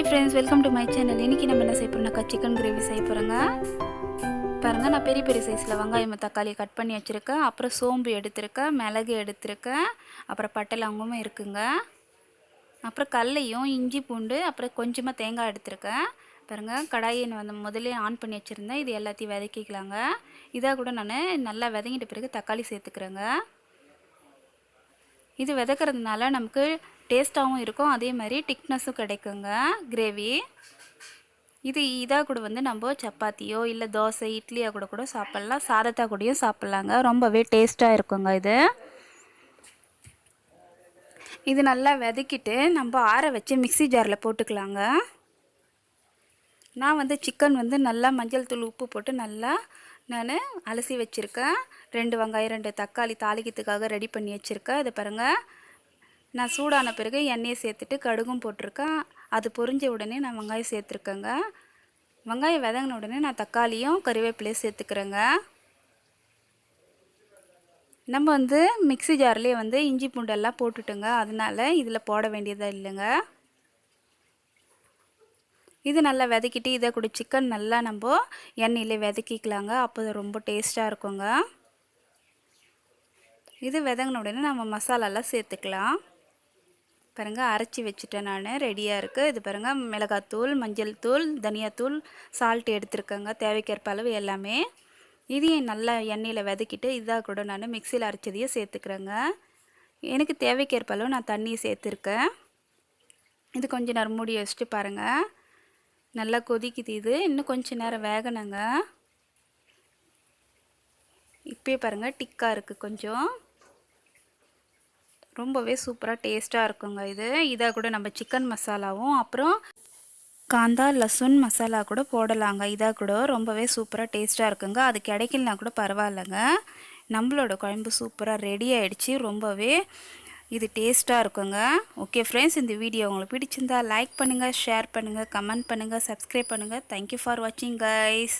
Hi friends, welcome to my channel. இன்றைக்கி நம்ம என்ன செய்ய போகிறோம்னாக்கா சிக்கன் கிரேவி செய்ய போகிறோங்க. பாருங்கள், நான் பெரிய பெரிய சைஸில் வெங்காயம் தக்காளி கட் பண்ணி வச்சுருக்கேன். அப்புறம் சோம்பு எடுத்திருக்கேன், மிளகு எடுத்திருக்கேன், அப்புறம் பட்டை லவங்கமும் இருக்குங்க. அப்புறம் கடலையும் இஞ்சி பூண்டு அப்புறம் கொஞ்சமாக தேங்காய் எடுத்திருக்கேன். பாருங்கள், கடாயை முதல்ல ஆன் பண்ணி வச்சுருந்தேன். இது எல்லாத்தையும் வதக்கிக்கலாங்க. இதாக கூட நான் நல்லா வதங்கிட்ட பிறகு தக்காளி சேர்த்துக்கிறேங்க. இது வதக்கிறதுனால நமக்கு டேஸ்ட்டாகவும் இருக்கும், அதே மாதிரி திக்னஸும் கிடைக்குங்க கிரேவி. இதாக கூட நம்ம சப்பாத்தியோ இல்லை தோசை இட்லியாக கூட சாப்பிட்லாம், சாதத்தா கூடயும் சாப்பிட்லாங்க. ரொம்பவே டேஸ்ட்டாக இருக்குங்க. இது நல்லா வதக்கிட்டு நம்ம ஆற வச்சு மிக்ஸி ஜாரில் போட்டுக்கலாங்க. நான் சிக்கன் நல்லா மஞ்சள் தூள் உப்பு போட்டு நல்லா நான் அலசி வச்சுருக்கேன். 2 வெங்காயம் 2 தக்காளி தாளிக்கிறதுக்காக ரெடி பண்ணி வச்சுருக்கேன். இதை பாருங்கள், நான் சூடான பிறகு எண்ணெயை சேர்த்துட்டு கடுகும் போட்டிருக்கேன். அது பொரிஞ்ச உடனே நான் வெங்காயம் சேர்த்துருக்கேங்க. வெங்காயம் வதங்கின உடனே நான் தக்காளியும் கறிவேப்பிலையும் சேர்த்துக்கிறேங்க. நம்ம மிக்ஸி ஜார்லேயே இஞ்சி பூண்டெல்லாம் போட்டுட்டுங்க, அதனால் இதில் போட வேண்டியதாக இல்லைங்க. இது நல்லா வதக்கிட்டு இதை கூட சிக்கன் நல்லா நம்ம எண்ணெயிலே வதக்கிக்கலாங்க. அப்போ ரொம்ப டேஸ்ட்டாக இருக்குங்க. இது வதங்கின உடனே நம்ம மசாலாலாம் சேர்த்துக்கலாம். பாருங்கள், அரைச்சி வச்சுட்டேன், நான் ரெடியாக இருக்குது. இது பாருங்கள், மிளகாத்தூள், மஞ்சள் தூள், தனியாத்தூள், சால்ட் எடுத்துருக்கேங்க, தேவைக்கேற்ப அளவு எல்லாமே. இதையும் நல்லா எண்ணெயில் வதக்கிட்டு இதாக கூட நான் மிக்சியில் அரைச்சதையும் சேர்த்துக்கிறேங்க. எனக்கு தேவைக்கேற்ப அளவு நான் தண்ணியை சேர்த்துருக்கேன். இது கொஞ்சம் நேரம் மூடி வச்சுட்டு பாருங்கள், நல்லா கொதிக்குது. இது இன்னும் கொஞ்சம் நேரம் வேகணுங்க. இப்போயே பாருங்கள், டிக்காக இருக்குது, கொஞ்சம் ரொம்பவே சூப்பராக டேஸ்ட்டாக இருக்குங்க. இதாக கூட நம்ம சிக்கன் மசாலாவும் அப்புறம் காந்தா லசுன் மசாலா கூட போடலாங்க. இதாக கூட ரொம்பவே சூப்பராக டேஸ்ட்டாக இருக்குங்க. அது கிடைக்கலனா கூட பரவாயில்லைங்க. நம்மளோட குழம்பு சூப்பராக ரெடி ஆகிடுச்சு. ரொம்பவே இது டேஸ்ட்டாக இருக்குங்க. ஓகே ஃப்ரெண்ட்ஸ், இந்த வீடியோ உங்களுக்கு பிடிச்சிருந்தா லைக் பண்ணுங்கள், ஷேர் பண்ணுங்கள், கமெண்ட் பண்ணுங்கள், சப்ஸ்கிரைப் பண்ணுங்கள். தேங்க்யூ ஃபார் வாட்சிங் கைஸ்.